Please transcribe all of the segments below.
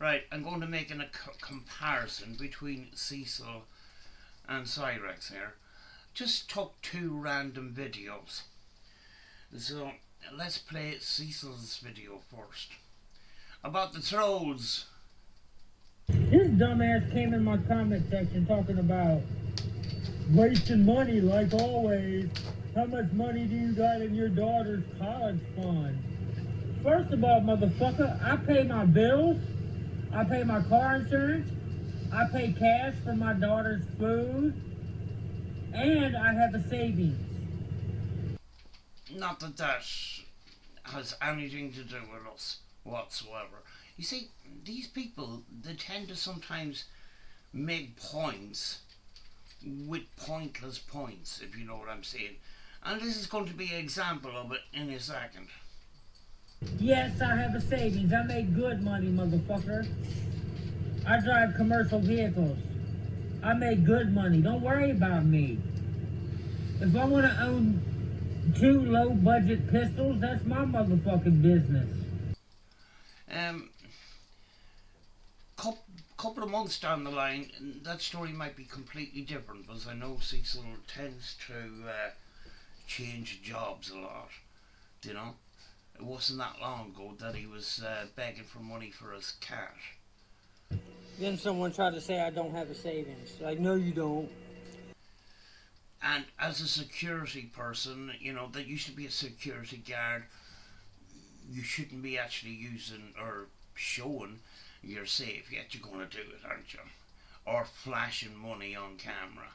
Right, I'm going to make a comparison between CECIL and CYRAXX here. Just took two random videos. So let's play CECIL's video first. About the trolls. This dumbass came in my comment section talking about wasting money like always. How much money do you got in your daughter's college fund? First of all, motherfucker, I pay my bills. I pay my car insurance. I pay cash for my daughter's food. And I have a savings. Not that that has anything to do with us whatsoever. You see, these people, they tend to sometimes make points with pointless points, if you know what I'm saying. And this is going to be an example of it in a second. Yes, I have a savings. I make good money, motherfucker. I drive commercial vehicles. I make good money. Don't worry about me. If I want to own 2 low-budget pistols, that's my motherfucking business. Couple of months down the line, that story might be completely different, because I know CECIL tends to change jobs a lot, you know. It wasn't that long ago that he was begging for money for his cat. Then someone tried to say I don't have a savings. Like, no, you don't. And as a security person, you know, that used to be a security guard, you shouldn't be actually using or showing you're safe, yet you're going to do it, aren't you? Or flashing money on camera.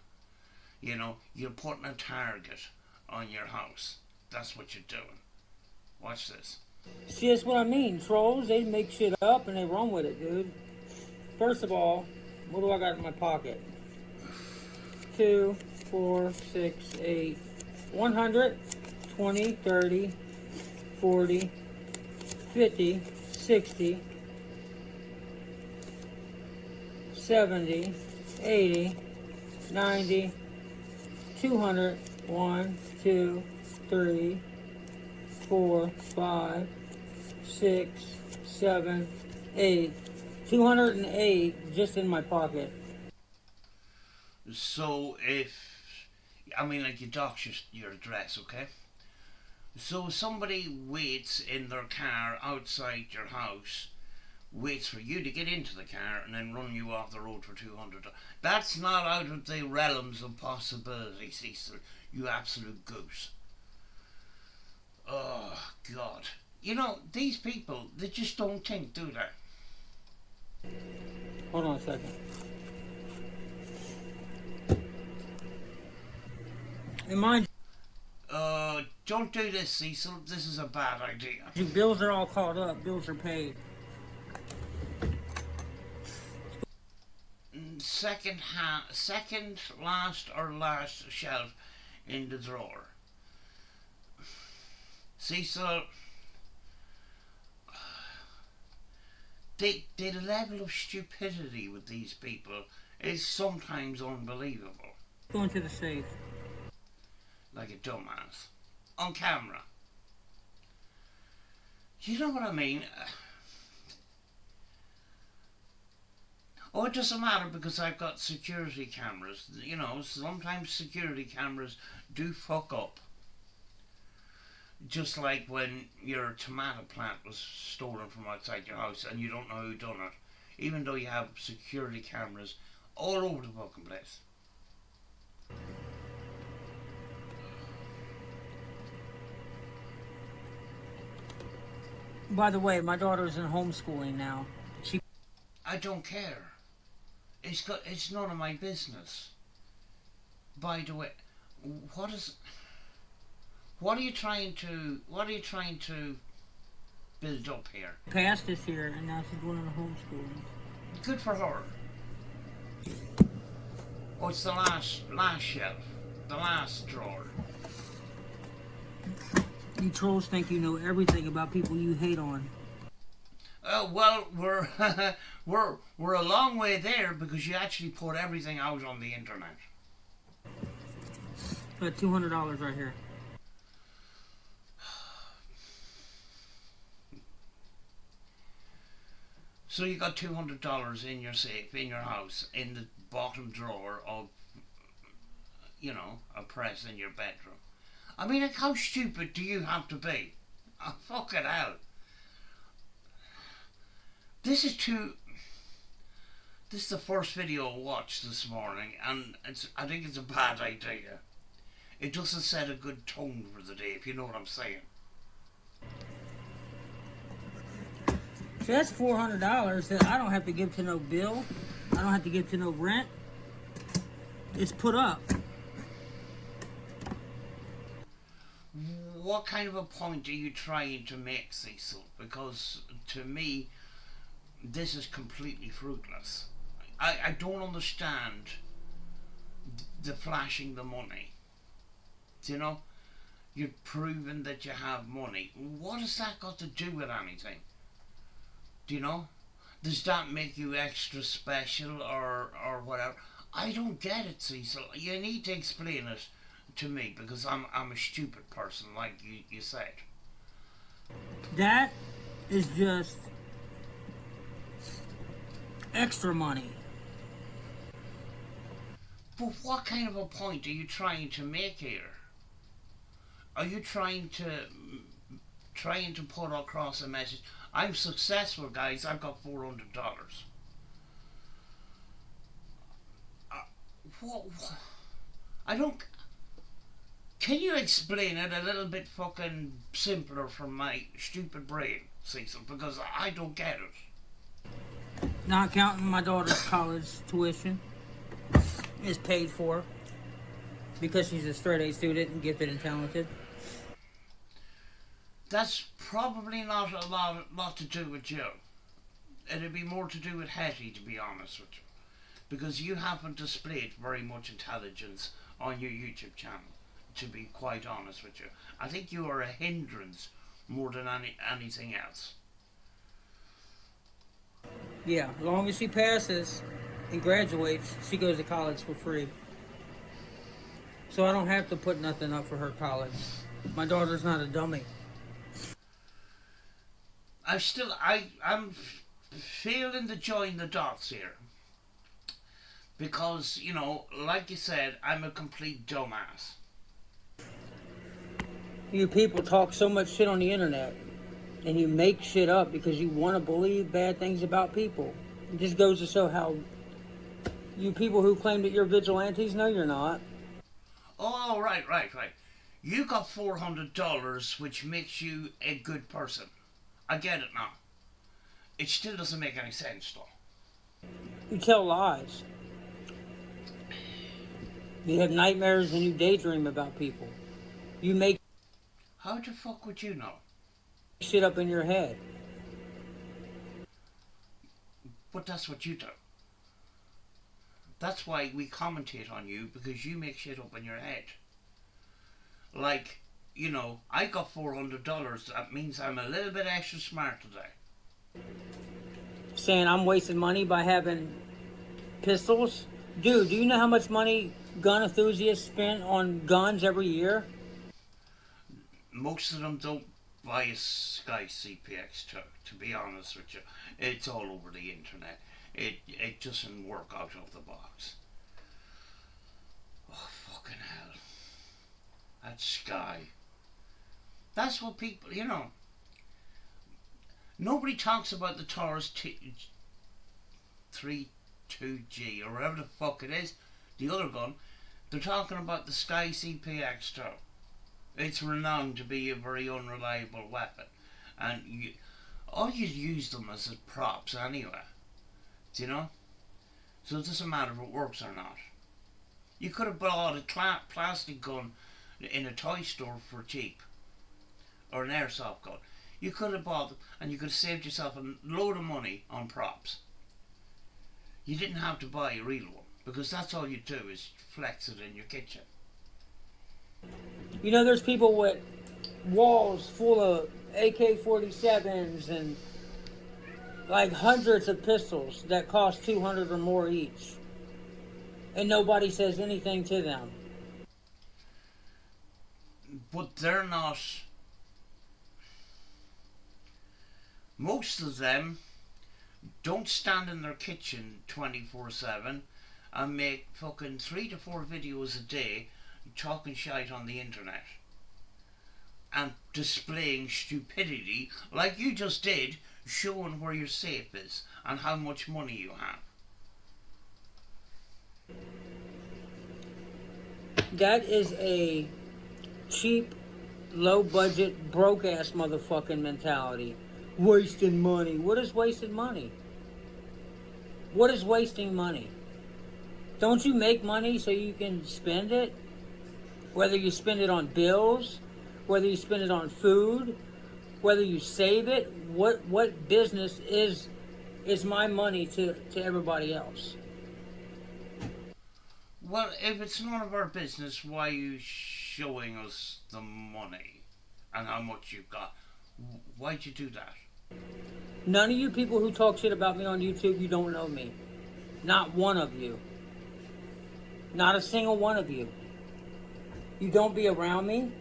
You know, you're putting a target on your house. That's what you're doing. Watch this. See, that's what I mean. Trolls, they make shit up and they run with it, dude. First of all, what do I got in my pocket? 2, 4, 6, 8, 100, 20, 30, 40, 50, 60, 70, 80, 90, 200, 1, 2, 3, 4, 5, 6, 7, 8. 208 just in my pocket. So like you dox your address, okay? So somebody waits in their car outside your house, waits for you to get into the car and then run you off the road for 200. That's not out of the realms of possibility, CECIL. You absolute goose. Oh, God. You know, these people, they just don't think, do they? Hold on a second. And mind don't do this, CECIL. This is a bad idea. you, bills are all caught up. Bills are paid. Second last or last shelf in the drawer. CECIL, the level of stupidity with these people is sometimes unbelievable. Go into the safe. Like a dumbass. On camera. You know what I mean? Oh, it doesn't matter because I've got security cameras. You know, sometimes security cameras do fuck up. Just like when your tomato plant was stolen from outside your house and you don't know who done it. Even though you have security cameras all over the fucking place. By the way, my daughter's in homeschooling now. I don't care. It's none of my business. By the way, what are you trying to build up here? Passed this year and now she's going to homeschooling. Good for her. Oh, it's the last shelf, the last drawer. You trolls think you know everything about people you hate on. Well, we're a long way there because you actually put everything out on the internet. Got $200 right here. So you got $200 in your safe, in your house, in the bottom drawer of, a press in your bedroom. I mean, like, how stupid do you have to be? Oh, fucking hell. This is the first video I watched this morning, and I think it's a bad idea. It doesn't set a good tone for the day, if you know what I'm saying. So that's $400 that I don't have to give to no bill. I don't have to give to no rent. It's put up. What kind of a point are you trying to make, Cecil? Because to me, this is completely fruitless. I don't understand the flashing the money. You know? You're proving that you have money. What has that got to do with anything? Do you know? Does that make you extra special or whatever? I don't get it, Cecil. You need to explain it to me, because I'm a stupid person, like you said. That is just extra money. But what kind of a point are you trying to make here? Are you trying to put across a message? I'm successful, guys. I've got $400. What? I don't. Can you explain it a little bit fucking simpler from my stupid brain, Cecil? Because I don't get it. Not counting my daughter's college tuition is paid for because she's a straight A student and gifted and talented. That's probably not a lot to do with you. It'd be more to do with Hetty, to be honest with you. Because you haven't displayed very much intelligence on your YouTube channel, to be quite honest with you. I think you are a hindrance more than anything else. Yeah, as long as she passes and graduates, she goes to college for free. So I don't have to put nothing up for her college. My daughter's not a dummy. I'm failing to join the dots here. Because, like you said, I'm a complete dumbass. You people talk so much shit on the internet, and you make shit up because you want to believe bad things about people. It just goes to show how you people who claim that you're vigilantes, no, you're not. Oh, right. You got $400, which makes you a good person. I get it now. It still doesn't make any sense, though. You tell lies. You have nightmares and you daydream about people. You make How the fuck would you know? shit up in your head. But that's what you do. That's why we commentate on you, because you make shit up in your head. Like, I got $400. That means I'm a little bit extra smart today. Saying I'm wasting money by having pistols? Dude, do you know how much money gun enthusiasts spend on guns every year? Most of them don't buy a Sky CPX to be honest with you. It's all over the internet. It doesn't work out of the box. Oh, fucking hell. That Sky. That's what people, Nobody talks about the Taurus 32G or whatever the fuck it is, the other gun. They're talking about the Sky CPX too. It's renowned to be a very unreliable weapon, and all you use them as props anyway. Do you know? So it doesn't matter if it works or not. You could have bought a plastic gun in a toy store for cheap, or an airsoft gun. You could have bought them, and you could have saved yourself a load of money on props. You didn't have to buy a real one, because that's all you do is flex it in your kitchen. There's people with walls full of AK-47s and like hundreds of pistols that cost $200 or more each. And nobody says anything to them. But they're not. Most of them don't stand in their kitchen 24/7 and make fucking 3 to 4 videos a day talking shite on the internet and displaying stupidity like you just did, showing where your safe is and how much money you have. That is a cheap, low budget, broke ass motherfucking mentality. Wasting money. What is wasting money? What is wasting money? Don't you make money so you can spend it? Whether you spend it on bills, whether you spend it on food, whether you save it, what business is my money to everybody else? Well, if it's none of our business, why are you showing us the money and how much you've got? Why'd you do that? None of you people who talk shit about me on YouTube, you don't know me. Not one of you. Not a single one of you. You don't be around me.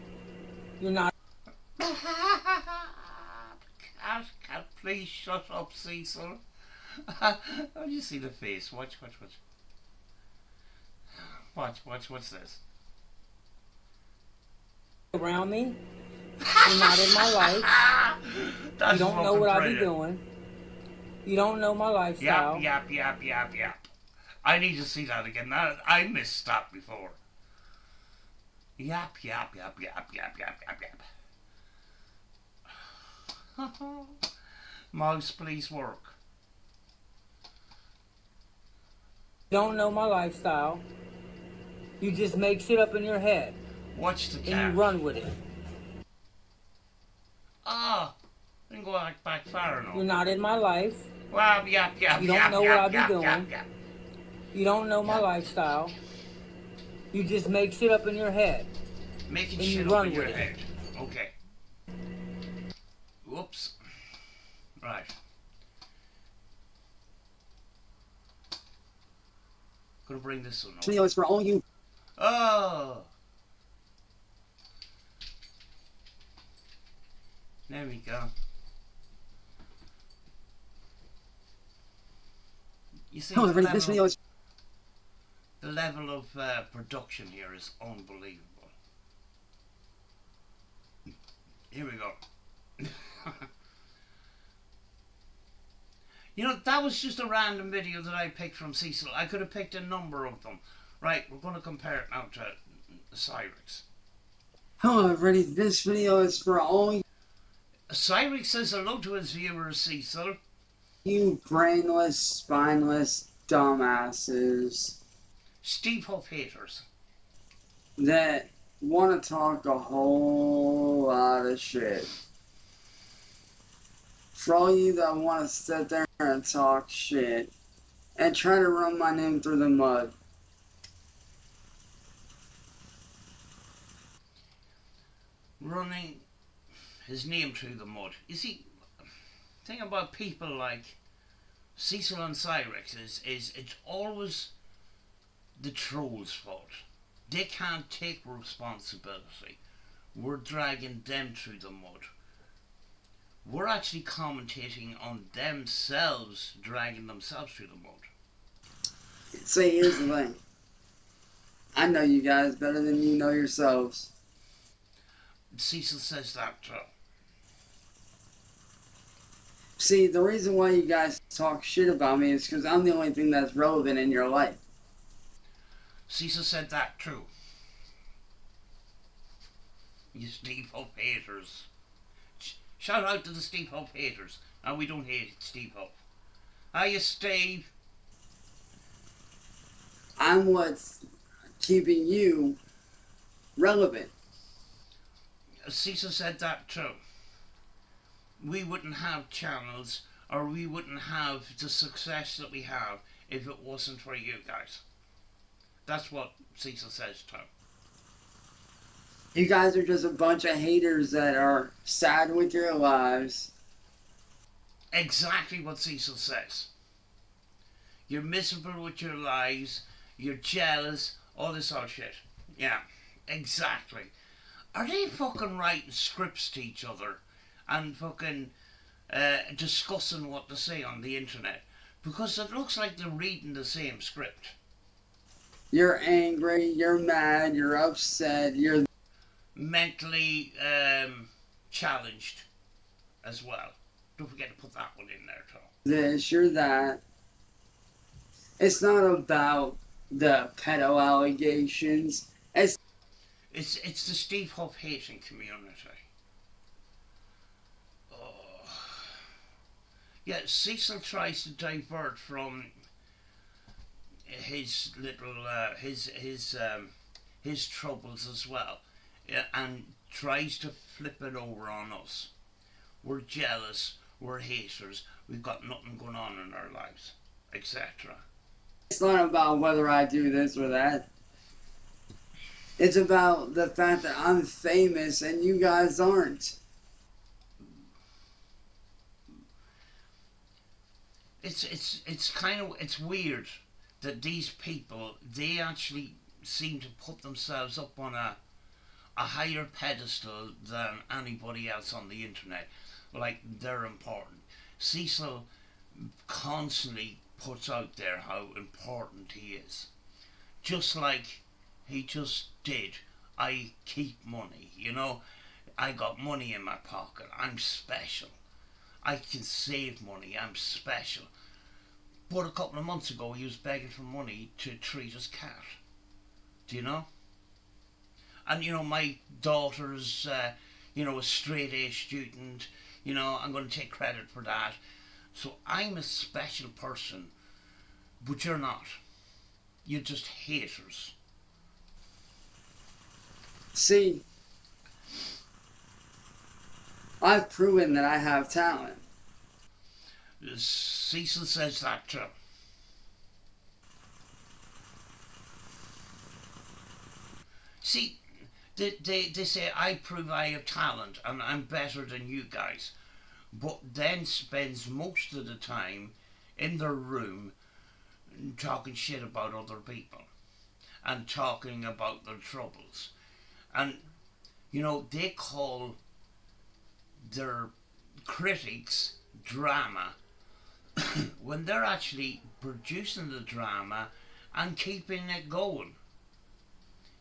You're not. Cat, please shut up, Cecil. Oh, you see the face. Watch. What's this? Around me. You're not in my life. You don't know what I be doing. You don't know my lifestyle. Yap. I need to see that again. I missed that before. Yap. Mouse, please work. You don't know my lifestyle. You just make shit up in your head. Watch the cat. And you run with it. Then go back far enough. You're not in my life. Well, yap. You don't know what I be doing. Yap. You don't know my lifestyle. You just make shit up in your head. Making and shit you up run in your with it. head. Okay. Whoops. Right. Gonna bring this one over. Videos for all you. Oh. There we go. You see, Oh, this video is. the level of production here is unbelievable. Here we go. You know, that was just a random video that I picked from Cecil. I could have picked a number of them. Right, we're going to compare it now to CYRAXX. Hello, everybody. This video is for all CYRAXX says hello to his viewers, Cecil. you brainless, spineless dumbasses Steve Huff haters. that want to talk a whole lot of shit. For all you that want to sit there and talk shit and try to run my name through the mud. Running his name through the mud. You see, the thing about people like Cecil and CYRAXX is it's always the trolls' fault. They can't take responsibility. We're dragging them through the mud. We're actually commentating on themselves dragging themselves through the mud. See, here's the thing. I know you guys better than you know yourselves. Cecil says that too. See, the reason why you guys talk shit about me is because I'm the only thing that's relevant in your life. Cecil said that too. You Steve Huff haters. Shout out to the Steve Huff haters. Now we don't hate Steve Huff. Hiya, Steve. I'm what's keeping you relevant. Cecil said that too. We wouldn't have channels or we wouldn't have the success that we have if it wasn't for you guys. That's what Cecil says too. You guys are just a bunch of haters that are sad with your lives. Exactly what Cecil says. You're miserable with your lives, you're jealous, all this old shit. Yeah, exactly. Are they fucking writing scripts to each other and fucking discussing what to say on the internet because it looks like they're reading the same script. You're angry, you're mad, you're upset, you're Mentally challenged as well. Don't forget to put that one in there, Tom. this, you're that. It's not about the pedo allegations. It's the Steve Huff hating community. Oh. Yeah, Cecil tries to divert from his little his troubles as well, yeah, and tries to flip it over on us. We're jealous, we're haters, we've got nothing going on in our lives, etc. It's not about whether I do this or that. It's about the fact that I'm famous and you guys aren't. It's kind of it's weird that these people they actually seem to put themselves up on a higher pedestal than anybody else on the internet, like they're important. Cecil constantly puts out there how important he is, just like he just did. I keep money, you know. I got money in my pocket. I'm special. I can save money. I'm special. But a couple of months ago, he was begging for money to treat his cat. Do you know? And you know, my daughter's, a straight A student. You know, I'm going to take credit for that. So I'm a special person, but you're not. You're just haters. See, I've proven that I have talent. Cecil says that too. See, they say I prove I have talent and I'm better than you guys, but then spends most of the time in their room talking shit about other people and talking about their troubles. And, you know, they call their critics drama when they're actually producing the drama and keeping it going.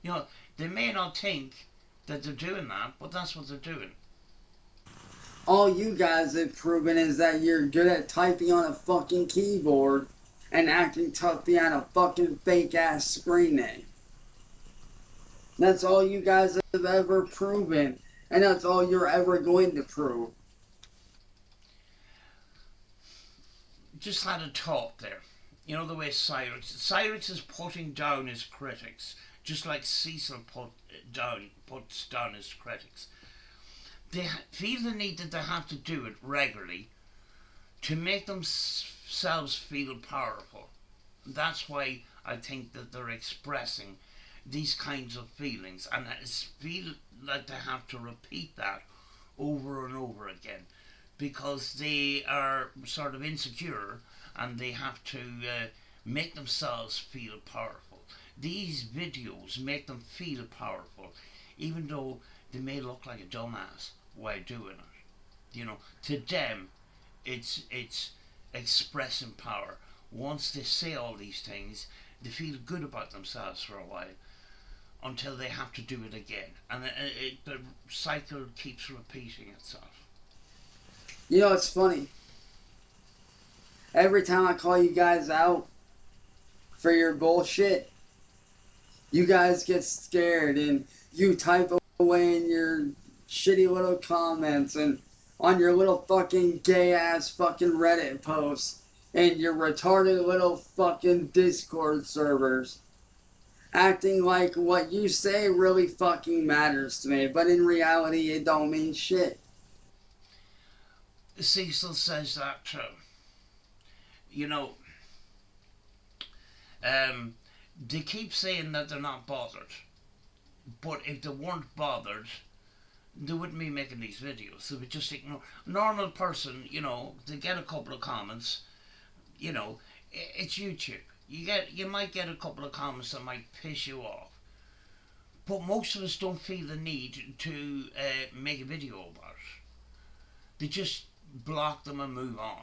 You know, they may not think that they're doing that, but that's what they're doing. All you guys have proven is that you're good at typing on a fucking keyboard and acting tough behind a fucking fake ass screen name. That's all you guys have ever proven, and that's all you're ever going to prove. Just had a thought there. You know the way CYRAXX is putting down his critics, just like Cecil puts down his critics. They feel the need that they have to do it regularly to make themselves feel powerful. That's why I think that they're expressing these kinds of feelings, and I feel like they have to repeat that over and over again because they are sort of insecure and they have to make themselves feel powerful. These videos make them feel powerful, even though they may look like a dumbass while doing it. You know, to them, it's expressing power. Once they say all these things, they feel good about themselves for a while until they have to do it again, and the cycle keeps repeating itself. You know, it's funny. Every time I call you guys out for your bullshit, you guys get scared and you type away in your shitty little comments and on your little fucking gay ass fucking Reddit posts and your retarded little fucking Discord servers, acting like what you say really fucking matters to me, but in reality it don't mean shit. Cecil says that too. You know, they keep saying that they're not bothered, but if they weren't bothered, they wouldn't be making these videos. They would just ignore. Normal person, you know, they get a couple of comments. You know, it's YouTube. You might get a couple of comments that might piss you off, but most of us don't feel the need to make a video about it. They just block them and move on.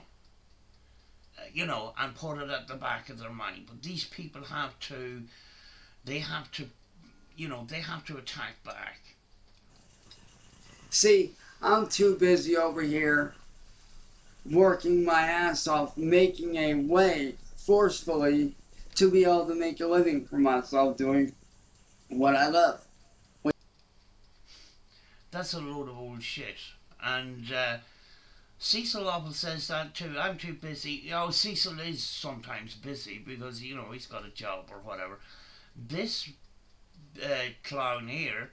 You know, and put it at the back of their mind. But these people have to, they have to, you know, they have to attack back. See, I'm too busy over here working my ass off, making a way forcefully to be able to make a living for myself doing what I love. That's a load of old shit. And Cecil often says that too. I'm too busy. You know, Cecil is sometimes busy because, you know, he's got a job or whatever. This clown here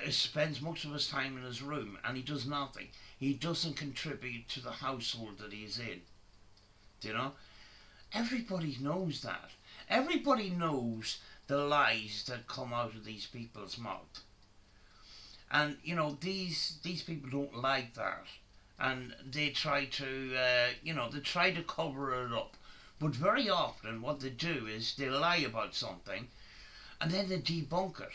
spends much of his time in his room and he does nothing. He doesn't contribute to the household that he's in. Do you know? Everybody knows that. Everybody knows the lies that come out of these people's mouth. And, you know, these people don't like that. And they try to, you know, they try to cover it up. But very often what they do is they lie about something and then they debunk it.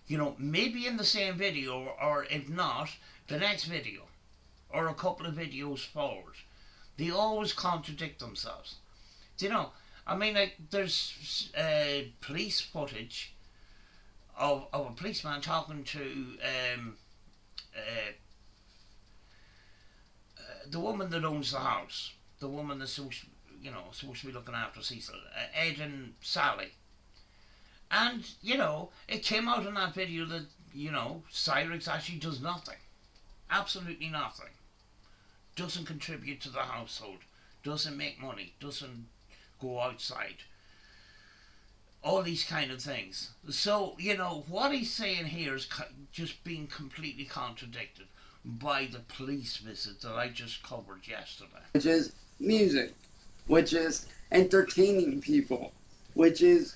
You know, maybe in the same video, or if not, the next video, or a couple of videos forward. They always contradict themselves. Do you know, I mean, like, there's police footage of a policeman talking to the woman that owns the house, the woman that's supposed to be looking after Cecil, Ed and Sally. And, you know, it came out in that video that, you know, CYRAXX actually does nothing. Absolutely nothing. Doesn't contribute to the household. Doesn't make money. Doesn't go outside. All these kind of things. So, you know, what he's saying here is just being completely contradicted by the police visit that I just covered yesterday. Which is music. Which is entertaining people. Which is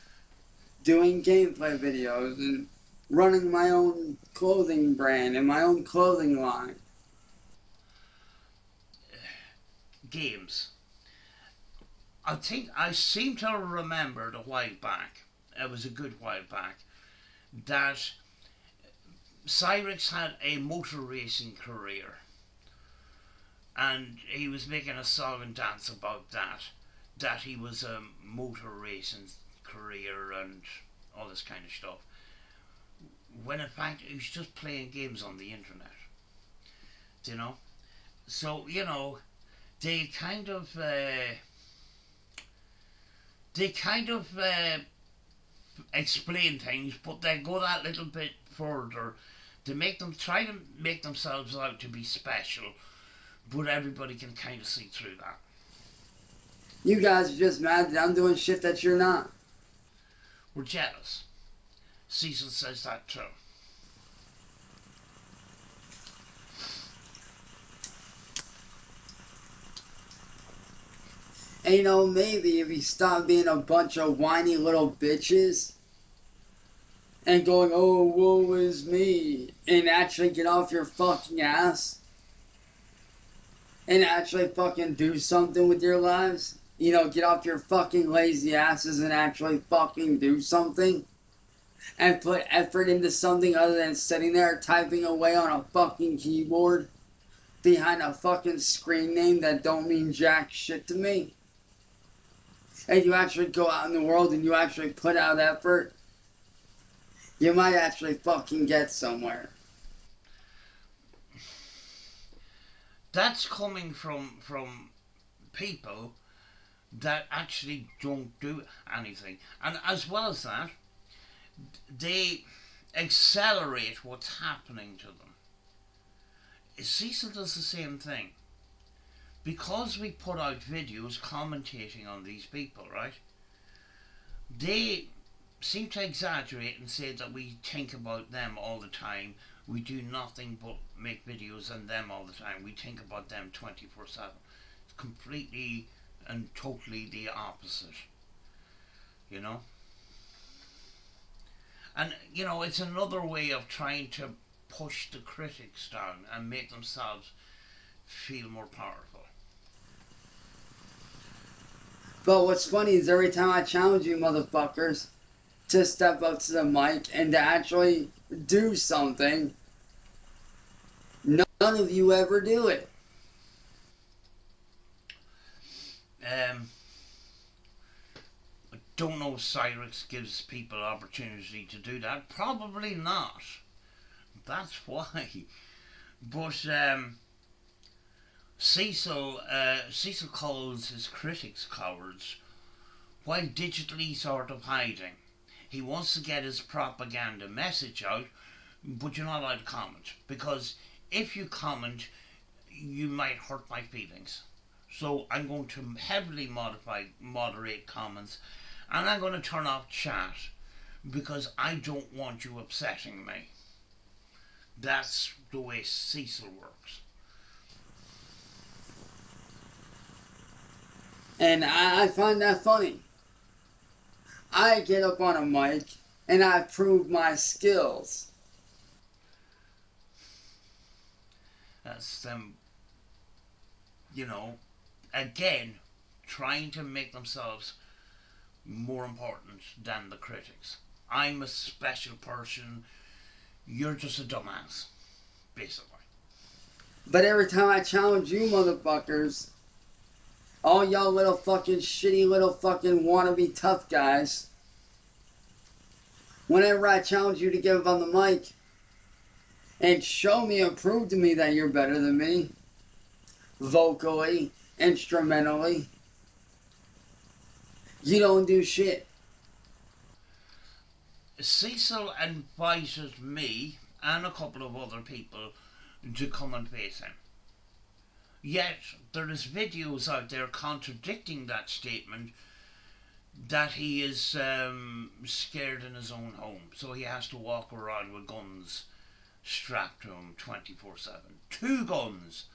doing gameplay videos and running my own clothing brand and my own clothing line. Games. I think I seem to have remembered a while back, it was a good while back, that CYRAXX had a motor racing career. And he was making a song and dance about that he was a motor racing career and all this kind of stuff, when in fact he was just playing games on the internet. Do you know? So, you know, they kind of explain things, but they go that little bit further to make them try to make themselves out to be special, but everybody can kind of see through that. You guys are just mad that I'm doing shit that you're not. We're jealous. Cecil says that too. And you know, maybe if you stop being a bunch of whiny little bitches and going, oh, woe is me, and actually get off your fucking ass and actually fucking do something with your lives. You know, get off your fucking lazy asses and actually fucking do something. And put effort into something other than sitting there typing away on a fucking keyboard behind a fucking screen name that don't mean jack shit to me. And you actually go out in the world and you actually put out effort, you might actually fucking get somewhere. That's coming from people that actually don't do anything. And as well as that, they accelerate what's happening to them. Cecil does the same thing. Because we put out videos commentating on these people, right? They seem to exaggerate and say that we think about them all the time. We do nothing but make videos on them all the time. We think about them 24/7. It's completely and totally the opposite. You know? And, you know, it's another way of trying to push the critics down and make themselves feel more powerful. But what's funny is every time I challenge you motherfuckers to step up to the mic and to actually do something, none of you ever do it. I don't know if CYRAXX gives people opportunity to do that. Probably not. That's why. But Cecil calls his critics cowards while digitally sort of hiding. He wants to get his propaganda message out, but you're not allowed to comment, because if you comment, you might hurt my feelings. So I'm going to heavily moderate comments, and I'm going to turn off chat because I don't want you upsetting me. That's the way Cecil works. And I find that funny. I get up on a mic and I prove my skills. That's them, again, trying to make themselves more important than the critics. I'm a special person, you're just a dumbass, basically. But every time I challenge you motherfuckers, all y'all little fucking shitty little fucking wannabe tough guys, whenever I challenge you to get up on the mic and show me and prove to me that you're better than me, vocally, instrumentally, you don't do shit. Cecil invited me and a couple of other people to come and face him. Yet there is videos out there contradicting that statement, that he is scared in his own home, so he has to walk around with guns strapped to him 24/7. 2 guns,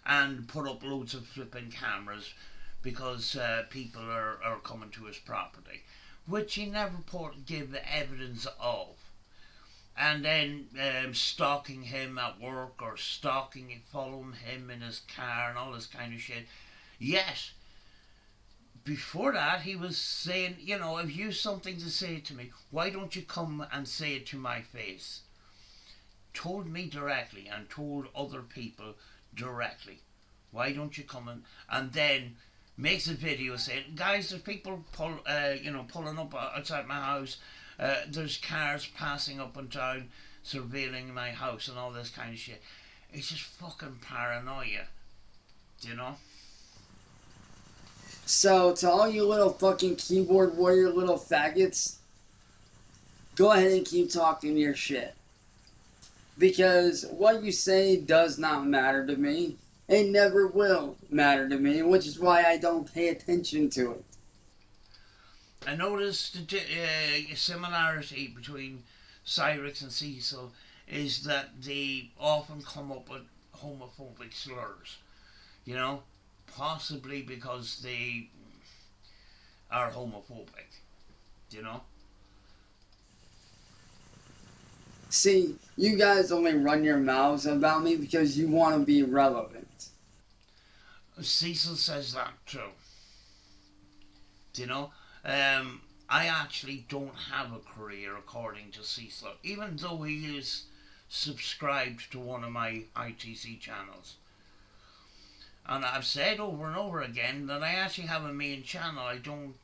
and put up loads of flipping cameras because people are coming to his property, which he never give evidence of. And then stalking him at work, or following him in his car and all this kind of shit. Yes, before that he was saying, if you've something to say to me, why don't you come and say it to my face? Told me directly and told other people directly. Why don't you come and then makes a video saying, guys, there's people pulling up outside my house. There's cars passing up and down, surveilling my house and all this kind of shit. It's just fucking paranoia, So, to all you little fucking keyboard warrior little faggots, go ahead and keep talking your shit. Because what you say does not matter to me. It never will matter to me, which is why I don't pay attention to it. I noticed the similarity between CYRAXX and CECIL is that they often come up with homophobic slurs, possibly because they are homophobic, See, you guys only run your mouths about me because you want to be relevant. Cecil says that too. I actually don't have a career according to Cecil, even though he is subscribed to one of my ITC channels. And I've said over and over again that I actually have a main channel. I don't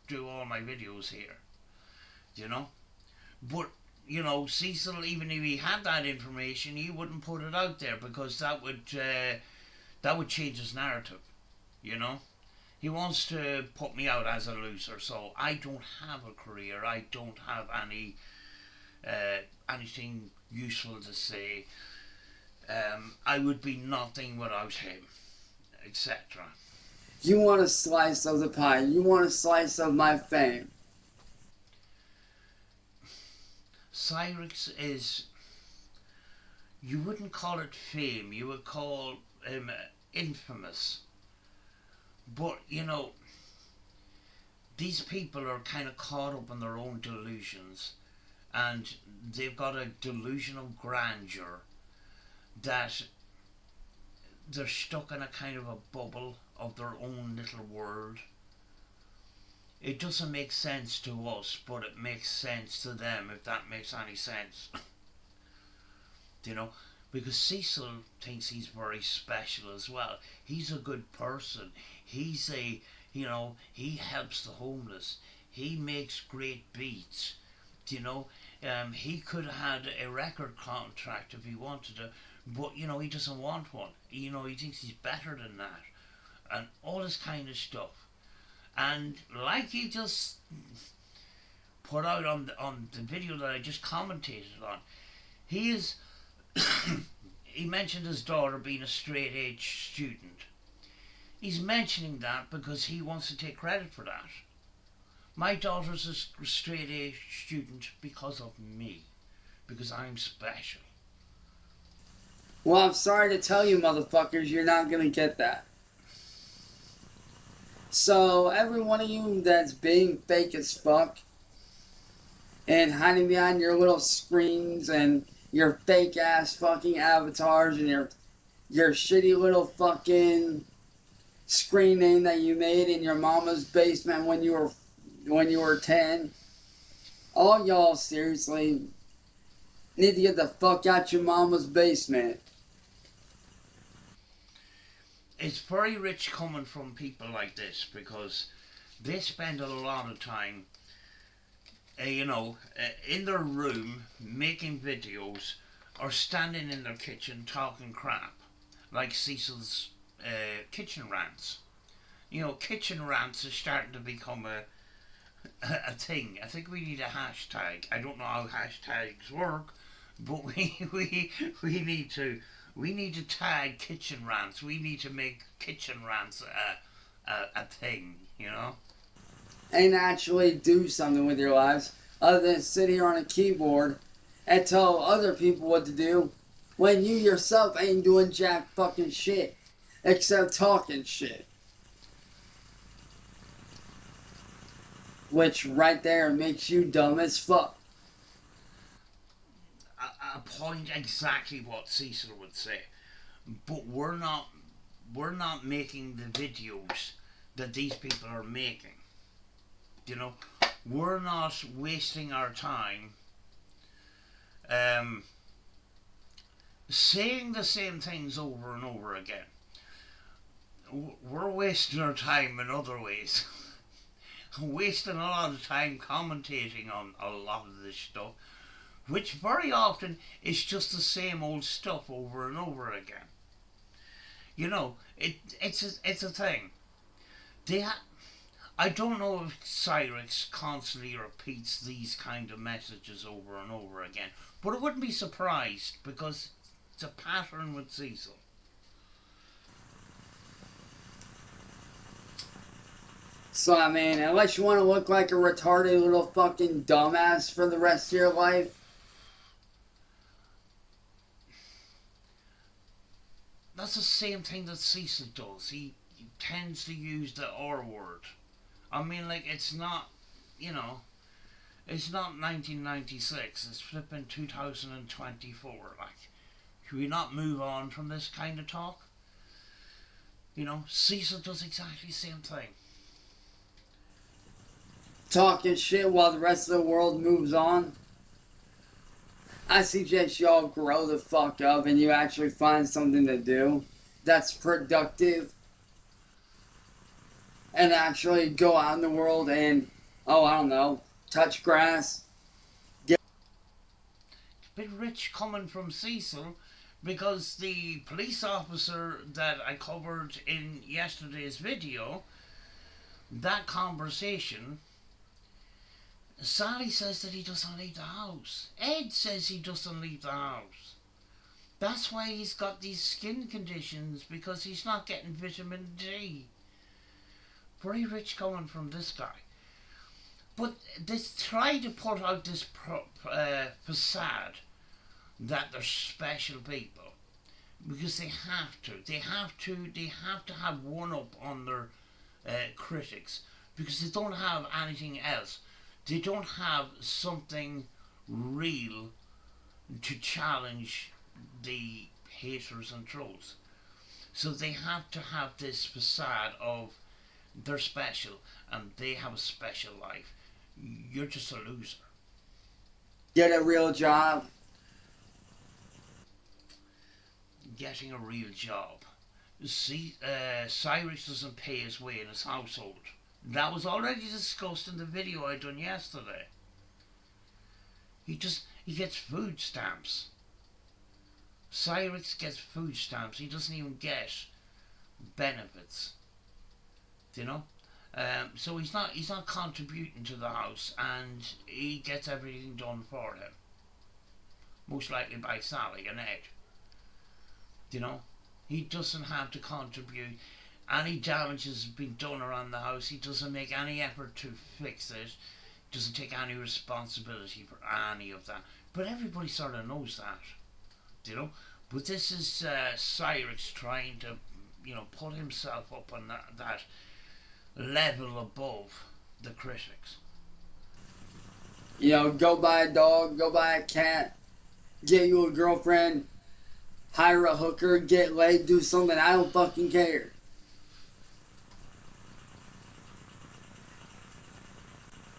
do all my videos here, But, Cecil, even if he had that information, he wouldn't put it out there because that would change his narrative, He wants to put me out as a loser, so I don't have a career. I don't have anything useful to say. I would be nothing without him, etc. You want a slice of the pie. You want a slice of my fame. CYRAXX is, you wouldn't call it fame, you would call him infamous. But, these people are kind of caught up in their own delusions, and they've got a delusion of grandeur that they're stuck in a kind of a bubble of their own little world. It doesn't make sense to us, but it makes sense to them, if that makes any sense. because Cecil thinks he's very special as well. He's a good person. He's a, he helps the homeless. He makes great beats. He could have had a record contract if he wanted to, but he doesn't want one. He thinks he's better than that, and all this kind of stuff. And like he just put out on the video that I just commentated on, he is. He mentioned his daughter being a straight edge student. He's mentioning that because he wants to take credit for that. My daughter's a straight edge student because of me, because I'm special. Well, I'm sorry to tell you, motherfuckers, you're not gonna get that. So, every one of you that's being fake as fuck and hiding behind your little screens and your fake ass fucking avatars and your shitty little fucking screen name that you made in your mama's basement when you were 10, all y'all seriously need to get the fuck out your mama's basement. It's very rich coming from people like this because they spend a lot of time in their room making videos or standing in their kitchen talking crap, like Cecil's kitchen rants. Kitchen rants is starting to become a thing. I think we need a hashtag. I don't know how hashtags work, but we need to tag kitchen rants. We need to make kitchen rants a thing, And actually do something with your lives other than sit here on a keyboard and tell other people what to do when you yourself ain't doing jack fucking shit except talking shit. Which right there makes you dumb as fuck. A point exactly what Cecil would say, but we're not making the videos that these people are making. We're not wasting our time saying the same things over and over again. We're wasting our time in other ways. Wasting a lot of time commentating on a lot of this stuff, which very often is just the same old stuff over and over again. It's a thing. I don't know if CYRAXX constantly repeats these kind of messages over and over again, but I wouldn't be surprised because it's a pattern with Cecil. So, I mean, unless you want to look like a retarded little fucking dumbass for the rest of your life. That's the same thing that Cecil does. He tends to use the R word. I mean, like, it's not 1996, it's flipping 2024. Like, should we not move on from this kind of talk? Cecil does exactly the same thing. Talking shit while the rest of the world moves on. I suggest y'all grow the fuck up and you actually find something to do that's productive. And actually go out in the world and, I don't know, touch grass. It's a bit rich coming from Cecil because the police officer that I covered in yesterday's video, that conversation, Sally says that he doesn't leave the house. Ed says he doesn't leave the house. That's why he's got these skin conditions, because he's not getting vitamin D. Very rich coming from this guy. But they try to put out this facade that they're special people. Because they have to. They have to have one up on their critics. Because they don't have anything else. They don't have something real to challenge the haters and trolls. So they have to have this facade of they're special and they have a special life. You're just a loser. Get a real job. getting a real job. See, Cyrix doesn't pay his way in his household. That was already discussed in the video I done yesterday. He gets food stamps. CYRAXX gets food stamps. He doesn't even get benefits. You know? So he's not contributing to the house, and he gets everything done for him. Most likely by Sally and Ed. You know? He doesn't have to contribute. Any damage has been done around the house. He doesn't make any effort to fix it. Doesn't take any responsibility for any of that. But everybody sort of knows that. You know? But this is CYRAXX trying to, put himself up on that level above the critics. Go buy a dog, go buy a cat, get you a girlfriend, hire a hooker, get laid, do something. I don't fucking care.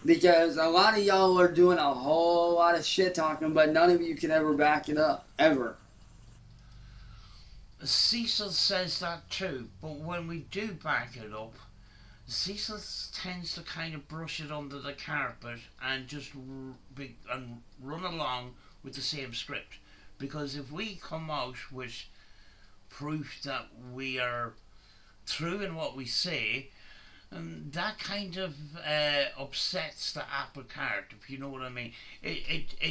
Because a lot of y'all are doing a whole lot of shit talking, but none of you can ever back it up. Ever. CECIL says that too, but when we do back it up, CECIL tends to kind of brush it under the carpet and just run along with the same script. Because if we come out with proof that we are true in what we say, that kind of upsets the apple cart, if you know what I mean. It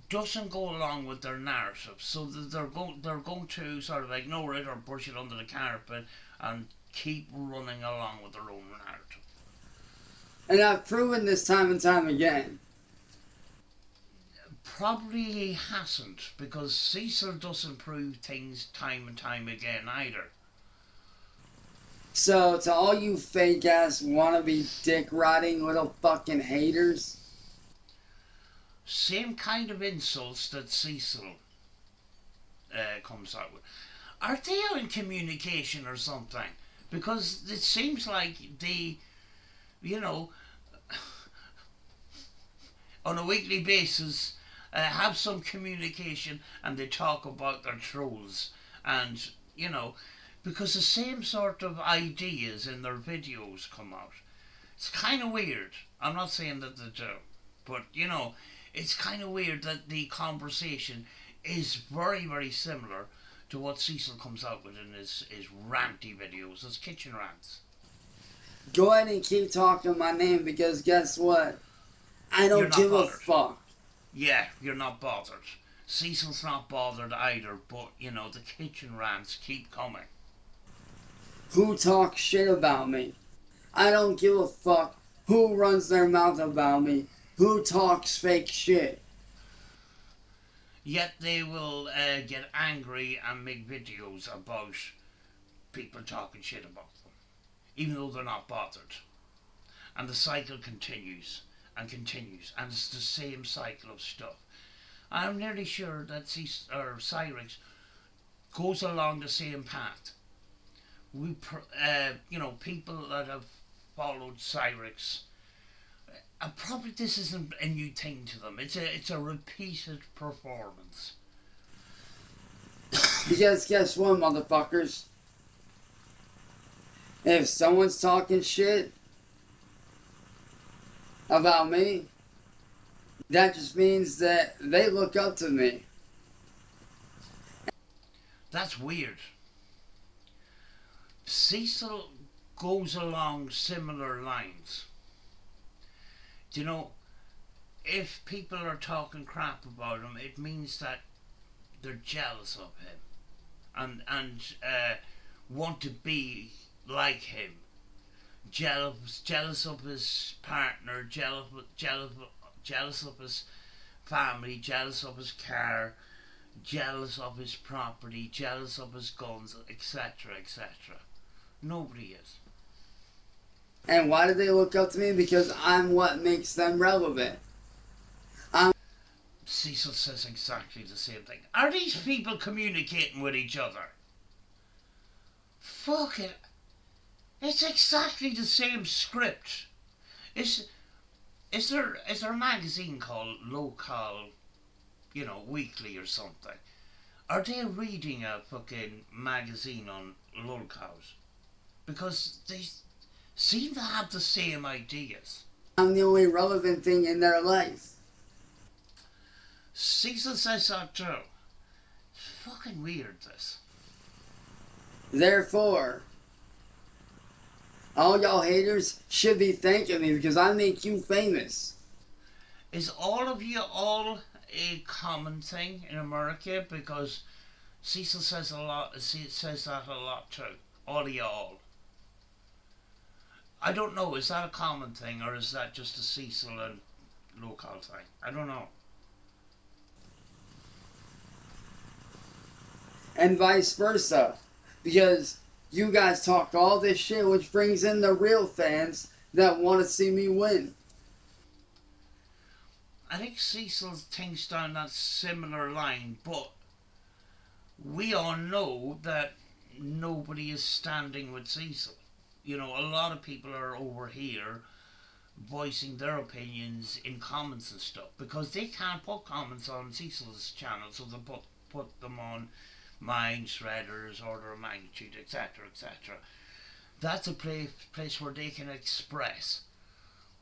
doesn't go along with their narrative, so they're going to sort of ignore it or brush it under the carpet and keep running along with their own narrative. And I've proven this time and time again. Probably he hasn't, because CECIL doesn't prove things time and time again either. So, to all you fake ass wannabe dick riding little fucking haters, same kind of insults that CECIL comes out with. Are they out in communication or something? Because it seems like they, on a weekly basis, have some communication, and they talk about their trolls, and because the same sort of ideas in their videos come out. It's kind of weird. I'm not saying that they do, but it's kind of weird that the conversation is very, very similar to what CECIL comes out with in his ranty videos, his kitchen rants. Go ahead and keep talking my name, because guess what? I don't give a fuck. Yeah, you're not bothered. CECIL's not bothered either, but the kitchen rants keep coming. Who talks shit about me? I don't give a fuck who runs their mouth about me, who talks fake shit. Yet they will get angry and make videos about people talking shit about them, even though they're not bothered. And the cycle continues and continues, and it's the same cycle of stuff. I'm nearly sure that CYRAXX goes along the same path. People that have followed CYRAXX, and probably this isn't a new thing to them. It's a repeated performance. Because guess what, motherfuckers? If someone's talking shit about me, that just means that they look up to me. That's weird. CECIL goes along similar lines. If people are talking crap about him, it means that they're jealous of him and want to be like him. Jealous of his partner, jealous of his family, jealous of his car, jealous of his property, jealous of his guns, etc., etc. Nobody is. And why do they look up to me? Because I'm what makes them relevant. CECIL says exactly the same thing. Are these people communicating with each other? Fuck it. It's exactly the same script. Is there a magazine called Local, Weekly or something? Are they reading a fucking magazine on lolcows? Because they seem to have the same ideas. I'm the only relevant thing in their life. Cecil says that too. It's fucking weird, this. Therefore, all y'all haters should be thanking me because I make you famous. Is all of you all a common thing in America? Because Cecil says says that a lot too. All of y'all. I don't know, is that a common thing or is that just a Cecil and local thing? I don't know. And vice versa. Because you guys talk all this shit, which brings in the real fans that want to see me win. I think Cecil thinks down that similar line, but we all know that nobody is standing with Cecil. You know, a lot of people are over here voicing their opinions in comments and stuff because they can't put comments on Cecil's channel, so they put them on mine, Shredder's, Order of Magnitude, etc., etc. That's a place where they can express.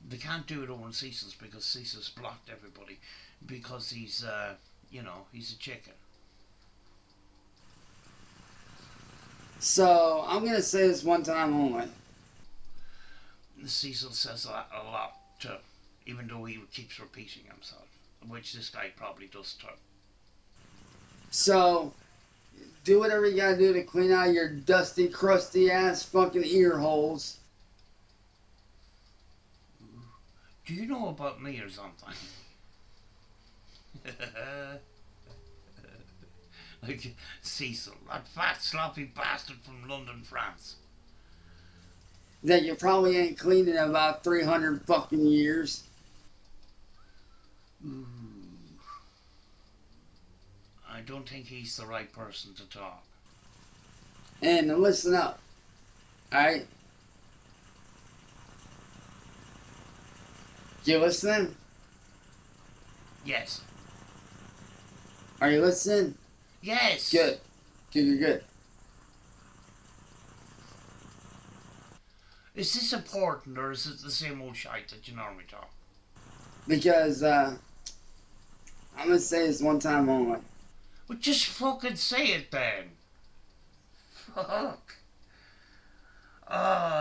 They can't do it on Cecil's because Cecil's blocked everybody because he's, he's a chicken. So, I'm going to say this one time only. Cecil says that a lot too, even though he keeps repeating himself, which this guy probably does too. So, do whatever you gotta do to clean out your dusty, crusty ass fucking ear holes. Do you know about me or something? Like Cecil, that fat sloppy bastard from London, France. That you probably ain't cleaned in about 300 fucking years. Ooh. I don't think he's the right person to talk. And listen up, alright? You listening? Yes. Are you listening? Yes. Good. Good. Is this important or is it the same old shite that you normally talk? Because, I'm gonna say this one time only. Well, just fucking say it then. Fuck.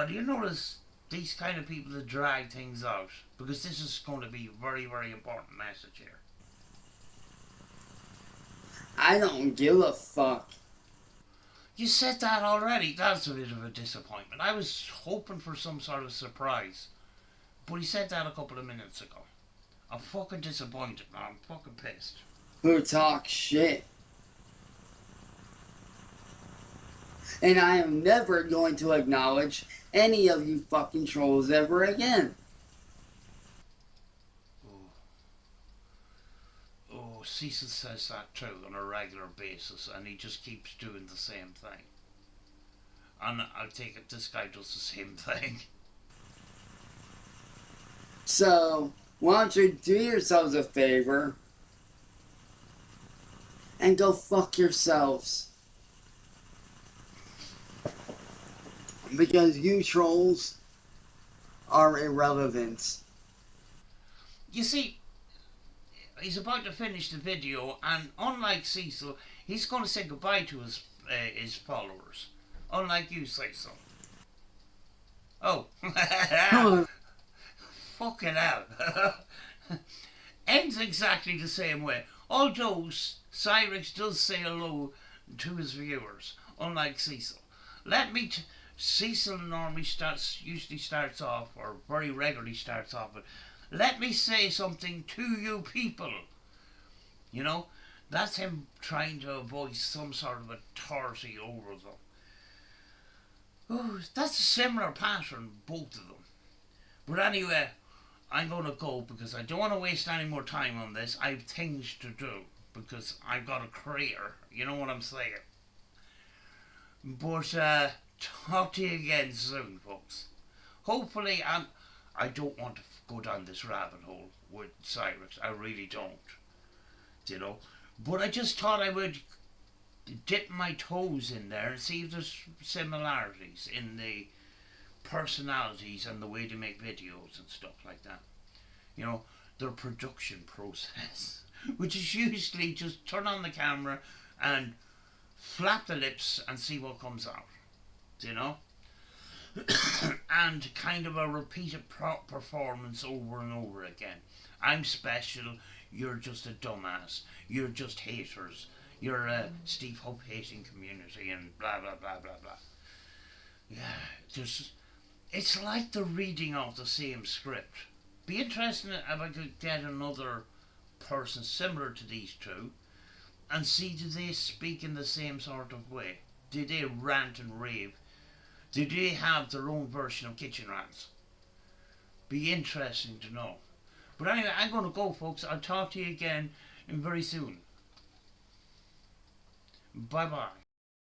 Do you notice these kind of people that drag things out? Because this is going to be a very, very important message here. I don't give a fuck. You said that already. That's a bit of a disappointment. I was hoping for some sort of surprise. But he said that a couple of minutes ago. I'm fucking disappointed now. I'm fucking pissed. Who talks shit. And I am never going to acknowledge any of you fucking trolls ever again. Oh, Cecil says that too on a regular basis, and he just keeps doing the same thing. And I take it this guy does the same thing. So, why don't you do yourselves a favor and go fuck yourselves. Because you trolls are irrelevant. You see, he's about to finish the video, and unlike Cecil, he's going to say goodbye to his followers. Unlike you, Cecil. Oh. Fucking hell. Ends exactly the same way. Although CYRAXX does say hello to his viewers, unlike Cecil. Cecil usually starts off, or very regularly starts off with, let me say something to you people. You know, that's him trying to voice some sort of authority over them. Oh, that's a similar pattern, both of them. But anyway, I'm going to go because I don't want to waste any more time on this. I have things to do because I've got a career. You know what I'm saying? But, talk to you again soon, folks. Hopefully, I don't want to go down this rabbit hole with CYRAXX. I really don't. You know? But I just thought I would dip my toes in there and see if there's similarities in the personalities and the way they make videos and stuff like that. You know, their production process, which is usually just turn on the camera and flap the lips and see what comes out, you know? And kind of a repeated performance over and over again. I'm special, you're just a dumbass, you're just haters, you're a Steve Hope hating community and blah blah blah blah blah. Yeah, it's like the reading of the same script. Be interesting if I could get another person similar to these two and see, do they speak in the same sort of way? Do they rant and rave? Do they have their own version of kitchen rants? Be interesting to know. But anyway, I'm going to go, folks. I'll talk to you again very soon. Bye bye.